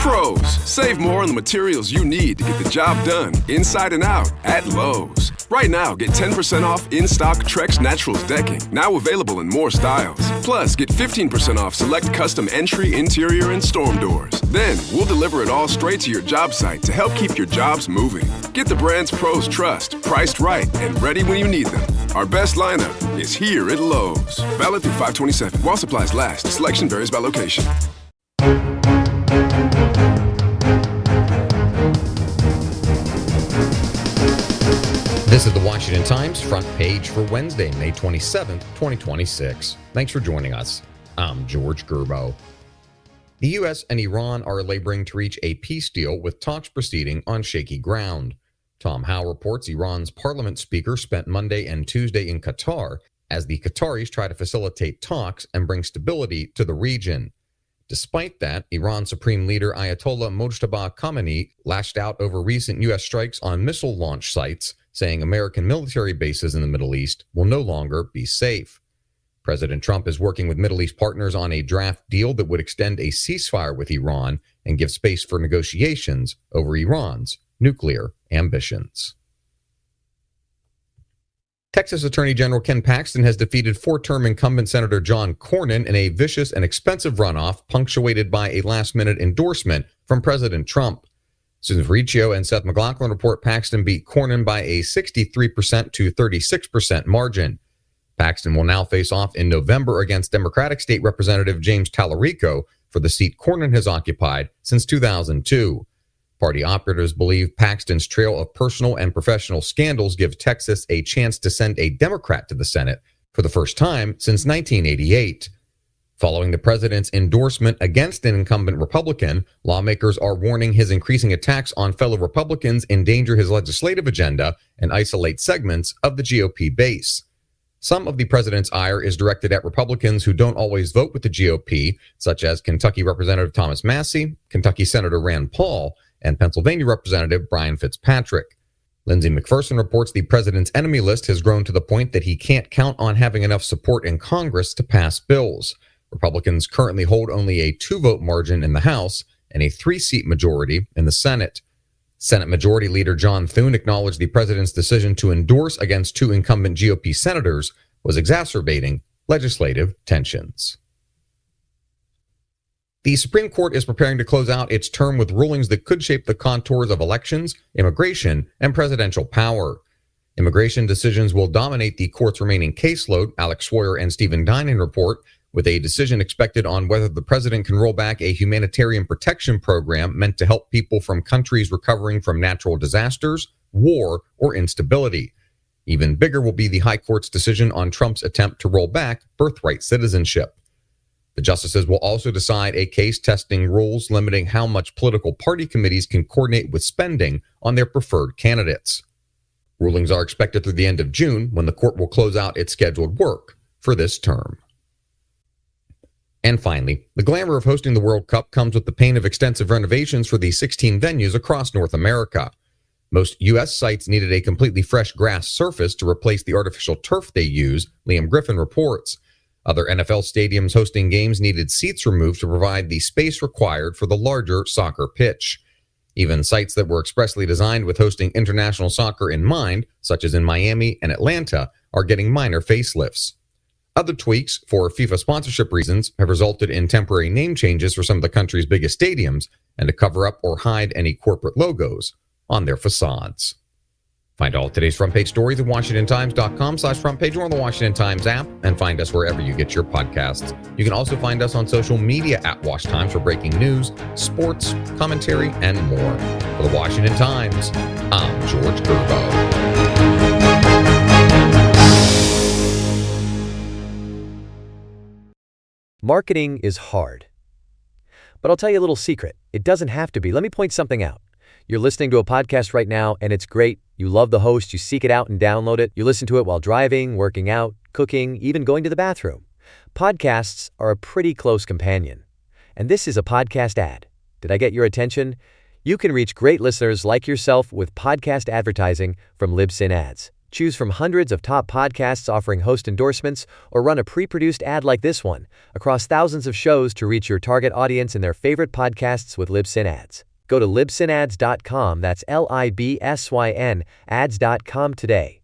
Pros, save more on the materials you need to get the job done, inside and out, at Lowe's. Right now, get 10% off in-stock Trex Naturals decking, now available in more styles. Plus, get 15% off select custom entry, interior, and storm doors. Then, we'll deliver it all straight to your job site to help keep your jobs moving. Get the brands pros trust, priced right, and ready when you need them. Our best lineup is here at Lowe's. Valid through 5/27. While supplies last, selection varies by location. This is the Washington Times front page for Wednesday, May 27th, 2026. Thanks for joining us. I'm George Gerbo. The U.S. and Iran are laboring to reach a peace deal with talks proceeding on shaky ground. Tom Howe reports Iran's parliament speaker spent Monday and Tuesday in Qatar as the Qataris try to facilitate talks and bring stability to the region. Despite that, Iran's Supreme Leader Ayatollah Mojtaba Khamenei lashed out over recent U.S. strikes on missile launch sites, saying American military bases in the Middle East will no longer be safe. President Trump is working with Middle East partners on a draft deal that would extend a ceasefire with Iran and give space for negotiations over Iran's nuclear ambitions. Texas Attorney General Ken Paxton has defeated four-term incumbent Senator John Cornyn in a vicious and expensive runoff punctuated by a last-minute endorsement from President Trump. Susan Ferricchio and Seth McLaughlin report Paxton beat Cornyn by a 63% to 36% margin. Paxton will now face off in November against Democratic State Representative James Tallarico for the seat Cornyn has occupied since 2002. Party operatives believe Paxton's trail of personal and professional scandals give Texas a chance to send a Democrat to the Senate for the first time since 1988. Following the president's endorsement against an incumbent Republican, lawmakers are warning his increasing attacks on fellow Republicans endanger his legislative agenda and isolate segments of the GOP base. Some of the president's ire is directed at Republicans who don't always vote with the GOP, such as Kentucky Representative Thomas Massie, Kentucky Senator Rand Paul, and Pennsylvania Representative Brian Fitzpatrick. Lindsay McPherson reports the president's enemy list has grown to the point that he can't count on having enough support in Congress to pass bills. Republicans currently hold only a 2-vote margin in the House and a 3-seat majority in the Senate. Senate Majority Leader John Thune acknowledged the president's decision to endorse against 2 incumbent GOP senators was exacerbating legislative tensions. The Supreme Court is preparing to close out its term with rulings that could shape the contours of elections, immigration, and presidential power. Immigration decisions will dominate the court's remaining caseload, Alex Sawyer and Stephen Dinan report, with a decision expected on whether the president can roll back a humanitarian protection program meant to help people from countries recovering from natural disasters, war, or instability. Even bigger will be the High Court's decision on Trump's attempt to roll back birthright citizenship. The justices will also decide a case testing rules limiting how much political party committees can coordinate with spending on their preferred candidates. Rulings are expected through the end of June, when the court will close out its scheduled work for this term. And finally, the glamour of hosting the World Cup comes with the pain of extensive renovations for the 16 venues across North America. Most U.S. sites needed a completely fresh grass surface to replace the artificial turf they use, Liam Griffin reports. Other NFL stadiums hosting games needed seats removed to provide the space required for the larger soccer pitch. Even sites that were expressly designed with hosting international soccer in mind, such as in Miami and Atlanta, are getting minor facelifts. Other tweaks, for FIFA sponsorship reasons, have resulted in temporary name changes for some of the country's biggest stadiums and to cover up or hide any corporate logos on their facades. Find all today's front page stories at WashingtonTimes.com/front page or on the Washington Times app, and find us wherever you get your podcasts. You can also find us on social media at Wash Times for breaking news, sports, commentary, and more. For the Washington Times, I'm George Gerbo. Marketing is hard. But I'll tell you a little secret. It doesn't have to be. Let me point something out. You're listening to a podcast right now, and it's great. You love the host. You seek it out and download it. You listen to it while driving, working out, cooking, even going to the bathroom. Podcasts are a pretty close companion. And this is a podcast ad. Did I get your attention? You can reach great listeners like yourself with podcast advertising from Libsyn Ads. Choose from hundreds of top podcasts offering host endorsements, or run a pre-produced ad like this one across thousands of shows to reach your target audience in their favorite podcasts with Libsyn Ads. Go to libsynads.com, that's Libsyn ads.com today.